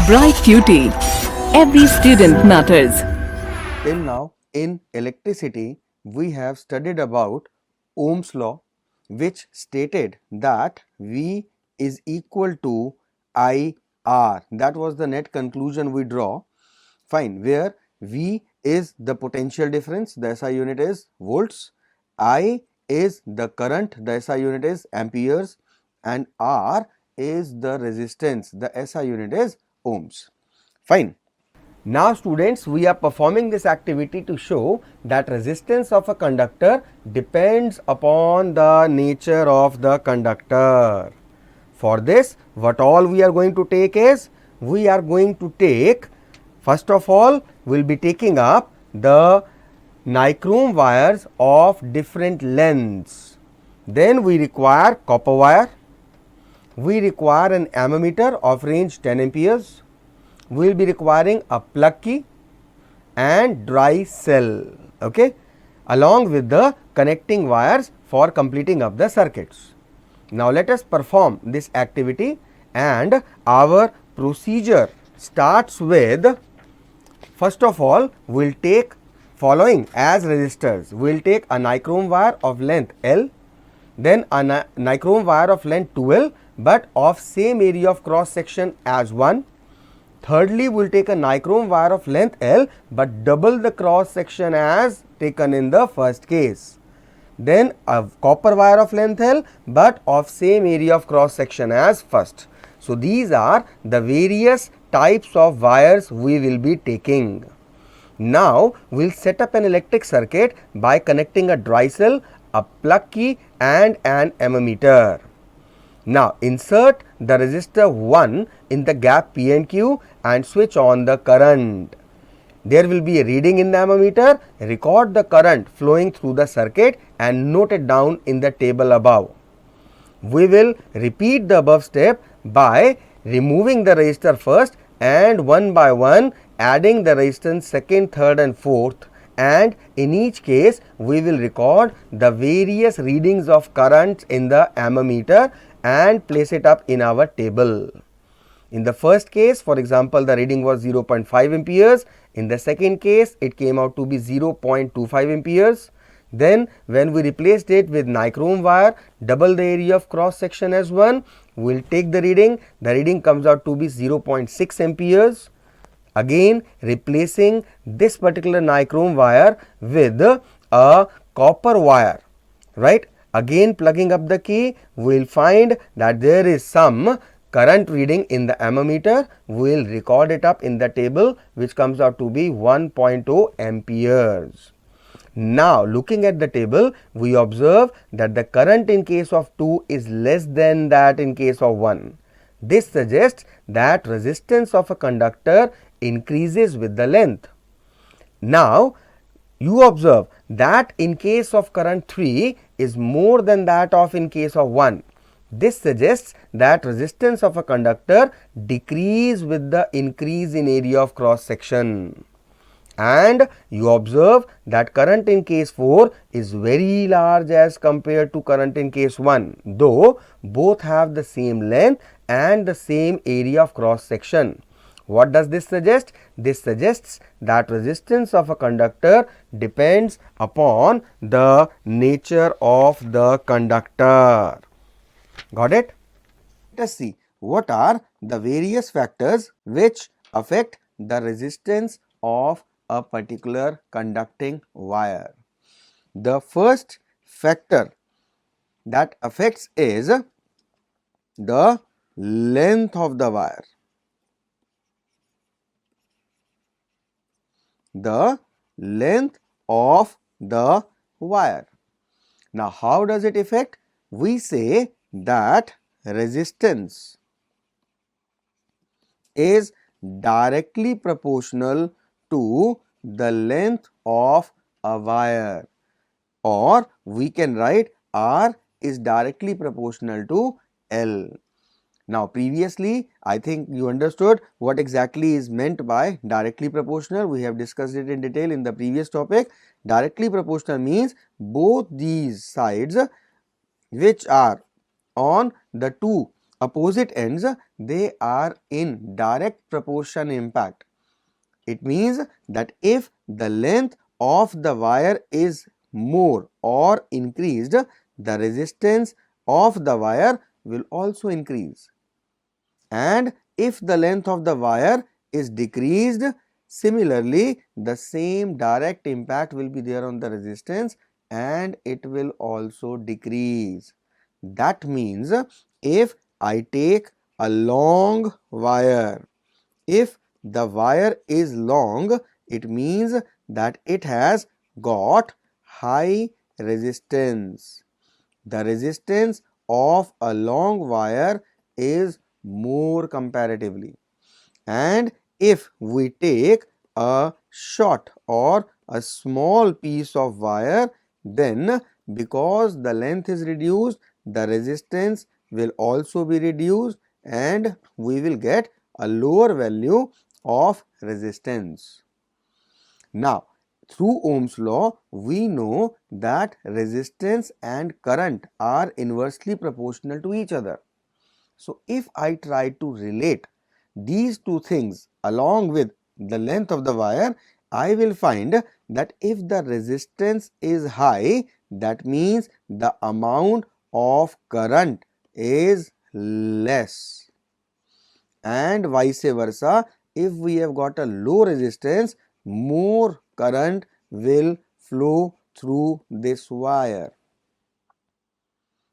Bright QT. Every student matters. Till now, in electricity, we have studied about Ohm's law, which stated that V is equal to IR. That was the net conclusion we draw. Fine, where V is the potential difference, the SI unit is volts, I is the current, the SI unit is amperes, and R is the resistance, the SI unit is ohms. Fine. Now students, we are performing this activity to show that resistance of a conductor depends upon the nature of the conductor. For this, what all we are going to take is, we are going to take, first of all, we will be taking up the nichrome wires of different lengths. Then we require copper wire. We require an ammeter of range 10 amperes. We will be requiring a plug key and dry cell, okay, along with the connecting wires for completing up the circuits. Now let us perform this activity, and our procedure starts with, first of all, we will take following as resistors. We will take a nichrome wire of length L, then a nichrome wire of length 2L, but of same area of cross section as 1. Thirdly, we will take a nichrome wire of length L, but double the cross section as taken in the first case. Then a copper wire of length L, but of same area of cross section as first. So these are the various types of wires we will be taking. Now we will set up an electric circuit by connecting a dry cell, a plug key and an ammeter. Now insert the resistor 1 in the gap P and Q and switch on the current. There will be a reading in the ammeter. Record the current flowing through the circuit and note it down in the table above. We will repeat the above step by removing the resistor first and one by one adding the resistance second, third and fourth, and in each case we will record the various readings of currents in the ammeter and place it up in our table. In the first case, for example, the reading was 0.5 amperes. In the second case, it came out to be 0.25 amperes. Then when we replaced it with nichrome wire, double the area of cross section as 1, we will take the reading. The reading comes out to be 0.6 amperes. Again replacing this particular nichrome wire with a copper wire, right? Again plugging up the key, we will find that there is some current reading in the ammeter. We will record it up in the table, which comes out to be 1.0 amperes. Now looking at the table, we observe that the current in case of 2 is less than that in case of 1. This suggests that resistance of a conductor increases with the length. Now you observe that in case of current 3 is more than that of in case of 1. This suggests that resistance of a conductor decreases with the increase in area of cross section. And you observe that current in case 4 is very large as compared to current in case 1, though both have the same length and the same area of cross section. What does this suggest? This suggests that resistance of a conductor depends upon the nature of the conductor. Got it? Let us see what are the various factors which affect the resistance of a particular conducting wire. The first factor that affects is the length of the wire. The length of the wire. Now how does it affect? We say that resistance is directly proportional to the length of a wire, or we can write R is directly proportional to L. Now previously I think you understood what exactly is meant by directly proportional. We have discussed it in detail in the previous topic. Directly proportional means both these sides which are on the two opposite ends, they are in direct proportion impact. It means that if the length of the wire is more or increased, the resistance of the wire will also increase. And if the length of the wire is decreased, similarly the same direct impact will be there on the resistance and it will also decrease. That means if I take a long wire, if the wire is long, it means that it has got high resistance. The resistance of a long wire is more comparatively. And if we take a short or a small piece of wire, then because the length is reduced, the resistance will also be reduced and we will get a lower value of resistance. Now, through Ohm's law, we know that resistance and current are inversely proportional to each other. So, if I try to relate these two things along with the length of the wire, I will find that if the resistance is high, that means the amount of current is less, and vice versa. If we have got a low resistance, more current will flow through this wire.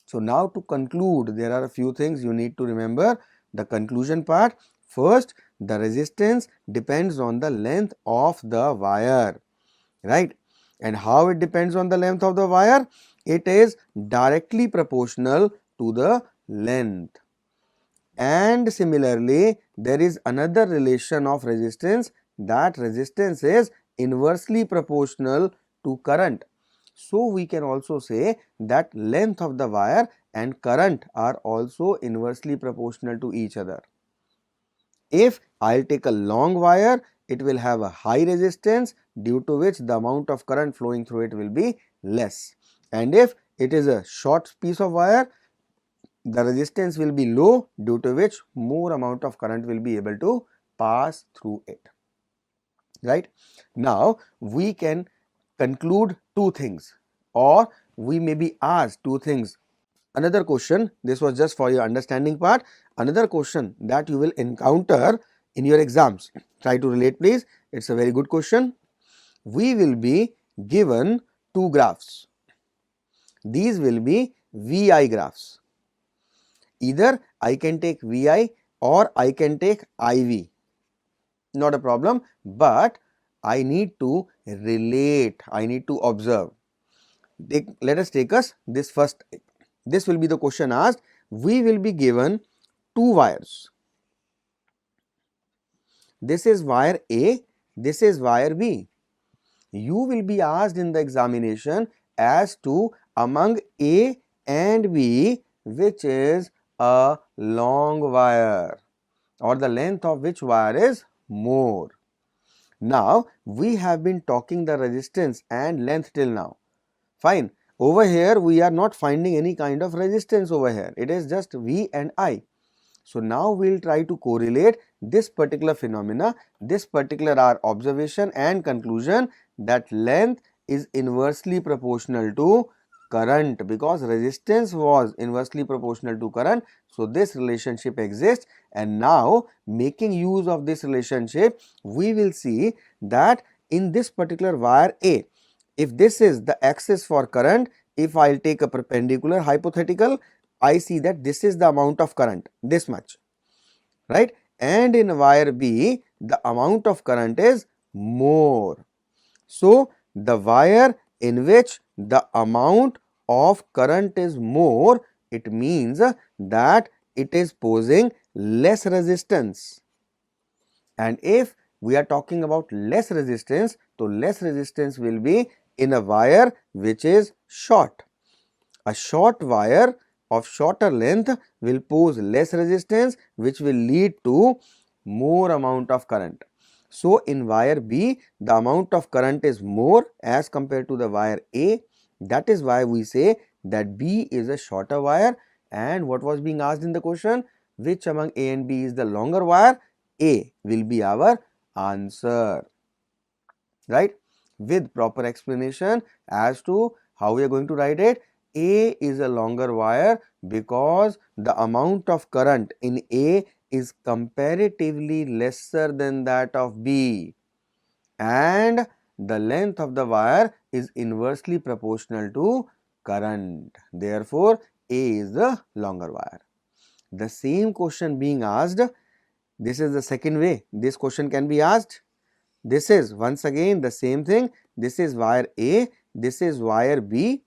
So now to conclude, there are a few things you need to remember. The conclusion part. First, the resistance depends on the length of the wire, right? And how it depends on the length of the wire? It is directly proportional to the length. And similarly, there is another relation of resistance, that resistance is inversely proportional to current. So we can also say that length of the wire and current are also inversely proportional to each other. If I'll take a long wire, it will have a high resistance, due to which the amount of current flowing through it will be less. And if it is a short piece of wire, the resistance will be low, due to which more amount of current will be able to pass through it. Right? Now, we can conclude two things, or we may be asked two things. Another question, this was just for your understanding part, another question that you will encounter in your exams. Try to relate please, it's a very good question. We will be given two graphs. These will be VI graphs. Either I can take VI or I can take IV, not a problem, but I need to relate, I need to observe. Let us take us this first. This will be the question asked. We will be given two wires. This is wire A, this is wire B. You will be asked in the examination as to among A and B which is a long wire, or the length of which wire is more. Now, we have been talking the resistance and length till now. Fine. Over here, we are not finding any kind of resistance over here. It is just V and I. So now we will try to correlate this particular phenomena, this particular our observation and conclusion, that length is inversely proportional to current, because resistance was inversely proportional to current. So this relationship exists, and now making use of this relationship, we will see that in this particular wire A, if this is the axis for current, if I will take a perpendicular hypothetical, I see that this is the amount of current, this much, right? And in wire B, the amount of current is more. So the wire in which the amount of current is more, it means that it is posing less resistance. And if we are talking about less resistance, so less resistance will be in a wire which is short. A short wire of shorter length will pose less resistance, which will lead to more amount of current. So in wire B, the amount of current is more as compared to the wire A. That is why we say that B is a shorter wire. And what was being asked in the question? which among A and B is the longer wire? A will be our answer, right? With proper explanation as to how we are going to write it. A is a longer wire because the amount of current in A is comparatively lesser than that of B, and the length of the wire is inversely proportional to current. Therefore, A is the longer wire. The same question being asked, this is the second way this question can be asked. This is once again the same thing. This is wire A, this is wire B.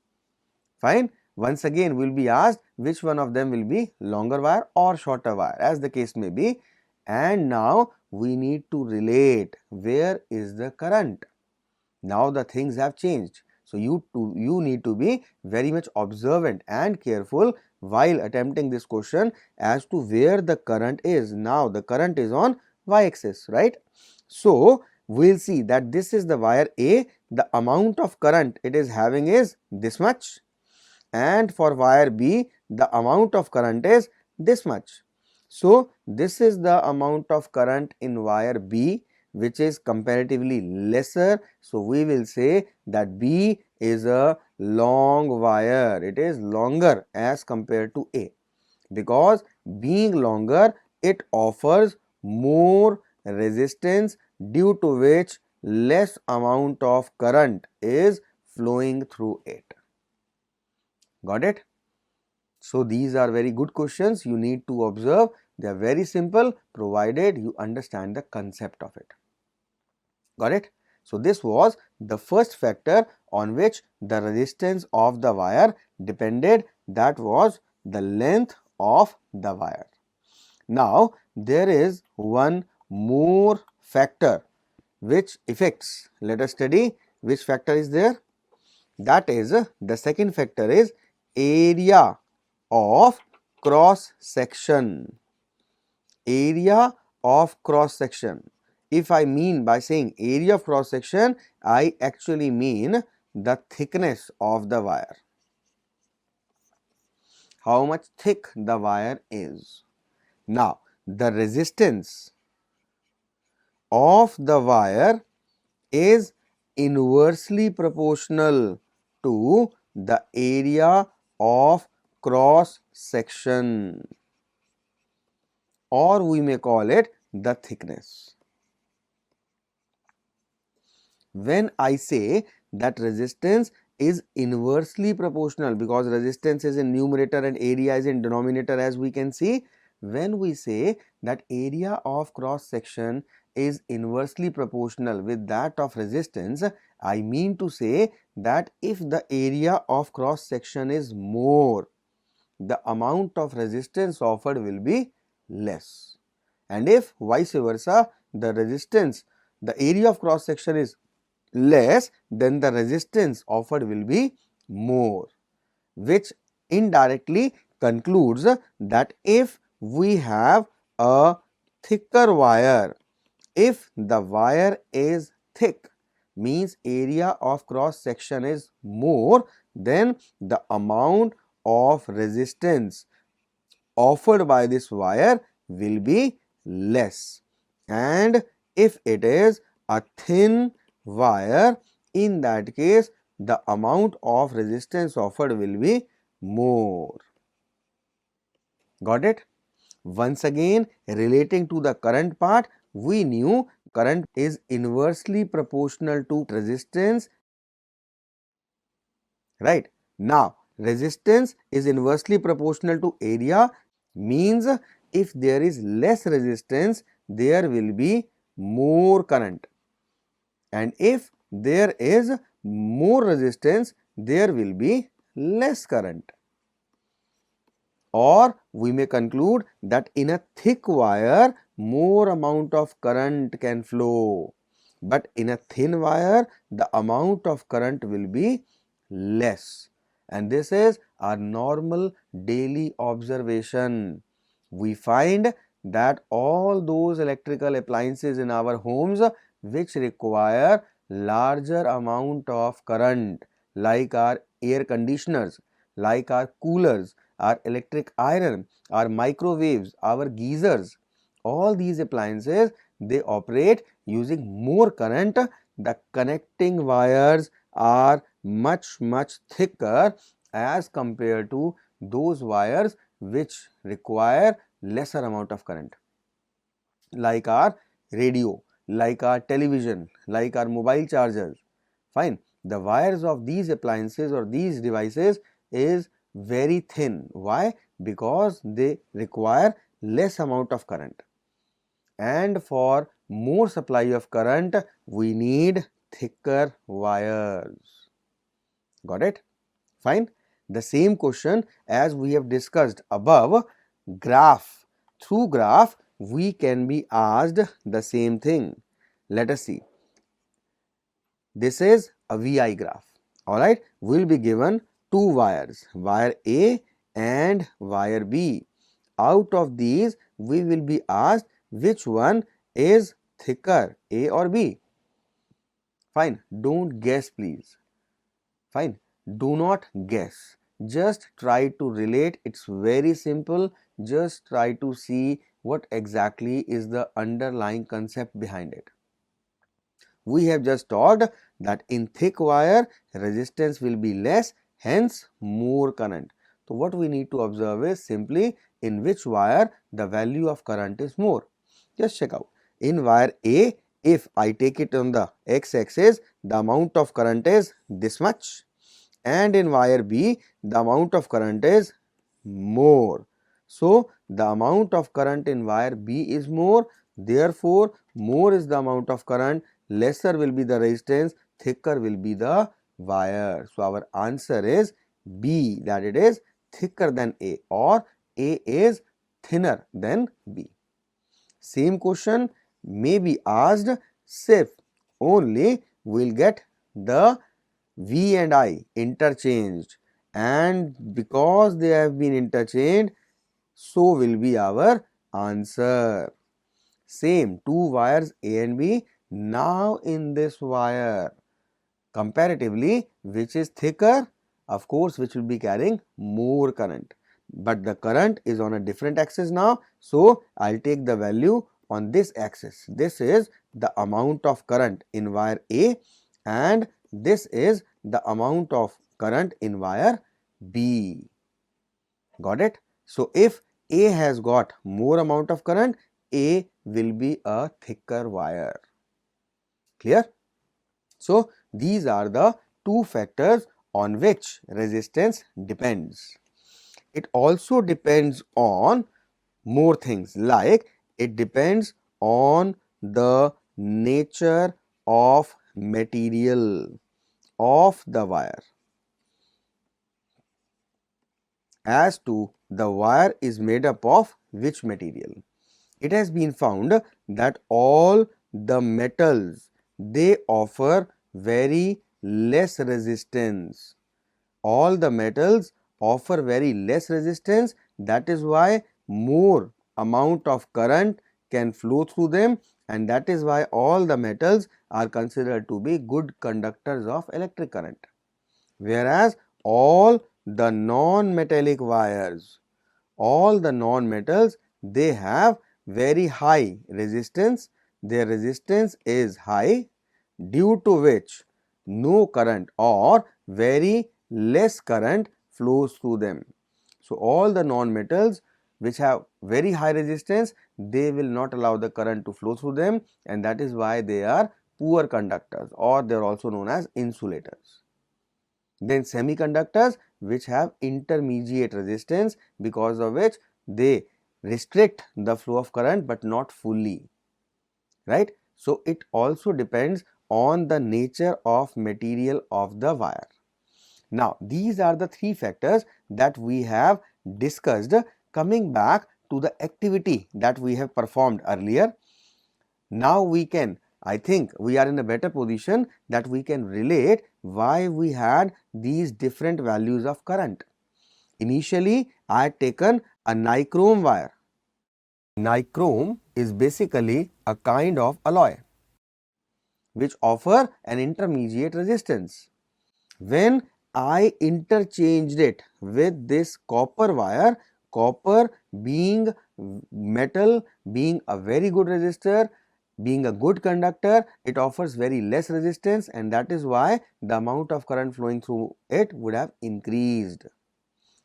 Fine. Once again we will be asked which one of them will be longer wire or shorter wire, as the case may be. And now we need to relate where is the current. Now the things have changed. So you need to be very much observant and careful while attempting this question as to where the current is. Now the current is on y-axis, right? So we will see that this is the wire A. The amount of current it is having is this much, and for wire B the amount of current is this much. So this is the amount of current in wire B, which is comparatively lesser. So we will say that B is a long wire. It is longer as compared to A, because being longer it offers more resistance, due to which less amount of current is flowing through it. Got it? So these are very good questions. You need to observe. They are very simple provided you understand the concept of it. Got it? So this was the first factor on which the resistance of the wire depended, that was the length of the wire. Now there is one more factor which affects. Let us study which factor is there. That is, the second factor is area of cross section. Area of cross section. If I mean by saying area of cross section, I actually mean the thickness of the wire. How much thick the wire is. Now the resistance of the wire is inversely proportional to the area of cross section, or we may call it the thickness. When I say that resistance is inversely proportional, because resistance is in numerator and area is in denominator, as we can see, when we say that area of cross section is inversely proportional with that of resistance, I mean to say that if the area of cross section is more, the amount of resistance offered will be less, and if vice versa, the area of cross section is less, then the resistance offered will be more, which indirectly concludes that if we have a thicker wire, if the wire is thick, means area of cross section is more, then the amount of resistance offered by this wire will be less. And if it is a thin wire, in that case the amount of resistance offered will be more. Got it? Once again, relating to the current part, we knew current is inversely proportional to resistance, right? Now resistance is inversely proportional to area, means if there is less resistance, there will be more current, and if there is more resistance, there will be less current. Or we may conclude that in a thick wire more amount of current can flow, but in a thin wire the amount of current will be less, and this is our normal daily observation. We find that all those electrical appliances in our homes which require larger amount of current, like our air conditioners, like our coolers, our electric iron, our microwaves, our geysers, all these appliances, they operate using more current. The connecting wires are much thicker as compared to those wires which require lesser amount of current, like our radio, like our television, like our mobile chargers. Fine. The wires of these appliances or these devices is very thin. Why? Because they require less amount of current, and for more supply of current we need thicker wires. Got it? Fine. The same question as we have discussed above, graph. Through graph we can be asked the same thing. Let us see. This is a VI graph. Alright, we will be given two wires, wire A and wire B. Out of these we will be asked which one is thicker, A or B. Fine, don't guess please. Fine, do not guess. Just try to relate. It's very simple. Just try to see what exactly is the underlying concept behind it. We have just taught that in thick wire resistance will be less, hence more current. So what we need to observe is simply in which wire the value of current is more. Just check out. In wire A, if I take it on the x-axis, the amount of current is this much, and in wire B the amount of current is more. So the amount of current in wire B is more, therefore more is the amount of current, lesser will be the resistance, thicker will be the wire. So our answer is B, that it is thicker than A, or A is thinner than B. Same question may be asked if only we will get the V and I interchanged, and because they have been interchanged, so will be our answer. Same, two wires A and B. Now in this wire, comparatively which is thicker? Of course which will be carrying more current, but the current is on a different axis now, so I will take the value on this axis. This is the amount of current in wire A, and this is the amount of current in wire B. Got it? So if A has got more amount of current, A will be a thicker wire. Clear? So these are the two factors on which resistance depends. It also depends on more things, like it depends on the nature of material of the wire. As to the wire is made up of which material. It has been found that all the metals, they offer very less resistance. All the metals offer very less resistance, that is why more amount of current can flow through them, and that is why all the metals are considered to be good conductors of electric current. Whereas all the non-metallic wires, all the non-metals, they have very high resistance. Their resistance is high, due to which no current or very less current flows through them. So all the non-metals which have very high resistance, they will not allow the current to flow through them, and that is why they are poor conductors, or they are also known as insulators. Then semiconductors, which have intermediate resistance, because of which they restrict the flow of current but not fully, right? So it also depends on the nature of material of the wire. Now these are the three factors that we have discussed. Coming back to the activity that we have performed earlier, now we can, I think we are in a better position that we can relate why we had these different values of current. Initially I had taken a nichrome wire. Nichrome is basically a kind of alloy which offer an intermediate resistance. When I interchanged it with this copper wire, copper being metal, being a very good resistor, being a good conductor, it offers very less resistance, and that is why the amount of current flowing through it would have increased.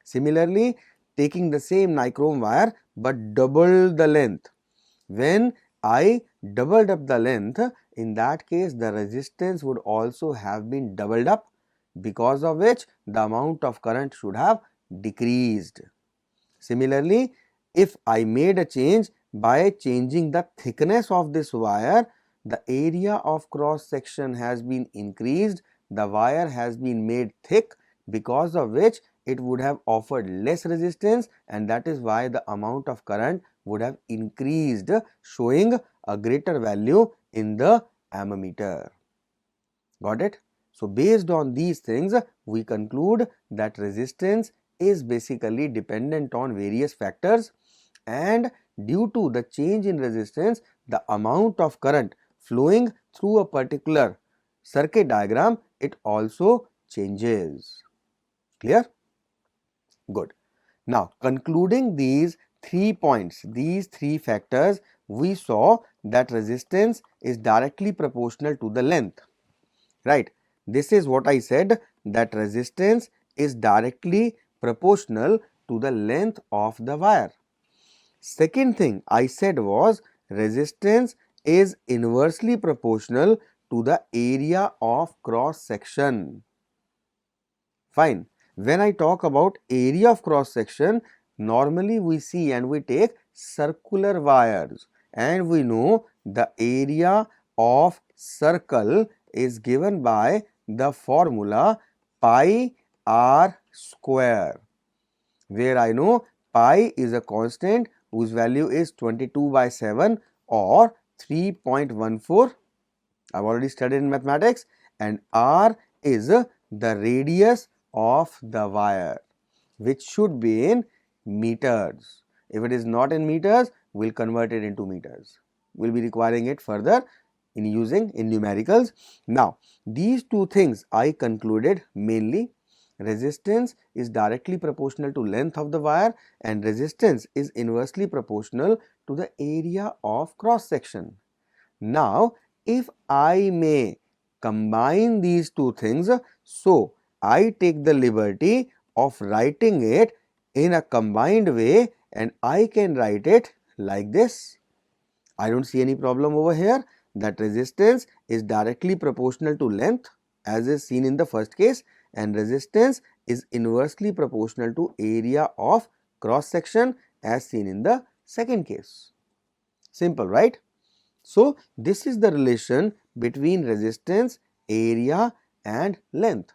Similarly, taking the same nichrome wire but double the length. When I doubled up the length, in that case the resistance would also have been doubled up, because of which the amount of current should have decreased. Similarly, if I made a change by changing the thickness of this wire, the area of cross section has been increased, the wire has been made thick, because of which it would have offered less resistance, and that is why the amount of current would have increased, showing a greater value in the ammeter. Got it? So, based on these things, we conclude that resistance is basically dependent on various factors, and due to the change in resistance, the amount of current flowing through a particular circuit diagram, it also changes. Clear? Good. Now, concluding these 3 points, these 3 factors, we saw that resistance is directly proportional to the length, right? This is what I said, that resistance is directly proportional to the length of the wire. Second thing I said was resistance is inversely proportional to the area of cross section. Fine. When I talk about area of cross section, normally we see and we take circular wires, and we know the area of circle is given by the formula pi r square, where I know pi is a constant whose value is 22/7 or 3.14. I have already studied in mathematics, and r is the radius of the wire, which should be in meters. If it is not in meters, we will convert it into meters. We will be requiring it further in using in numericals. Now, these two things I concluded mainly. Resistance is directly proportional to length of the wire, and resistance is inversely proportional to the area of cross section. Now, if I may combine these two things, so I take the liberty of writing it in a combined way, and I can write it like this. I don't see any problem over here, that resistance is directly proportional to length as is seen in the first case, and resistance is inversely proportional to area of cross section as seen in the second case. Simple, right? So, this is the relation between resistance, area and length.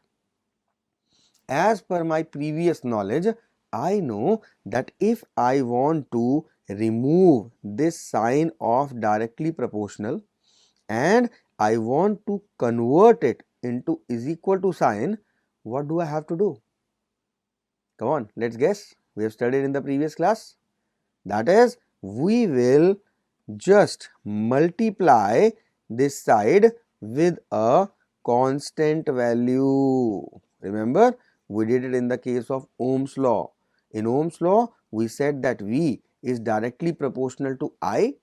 As per my previous knowledge, I know that if I want to remove this sign of directly proportional and I want to convert it into is equal to sign, what do I have to do? Come on, let's guess. We have studied in the previous class. That is, we will just multiply this side with a constant value. Remember, we did it in the case of Ohm's law. In Ohm's law, we said that V is directly proportional to I,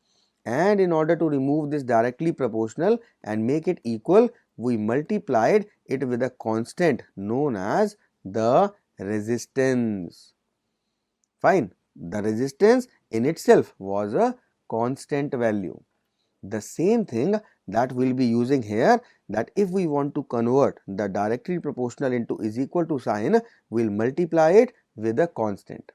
and in order to remove this directly proportional and make it equal, we multiplied it with a constant known as the resistance. Fine. The resistance in itself was a constant value. The same thing that we will be using here, that if we want to convert the directly proportional into is equal to sign, we will multiply it with a constant.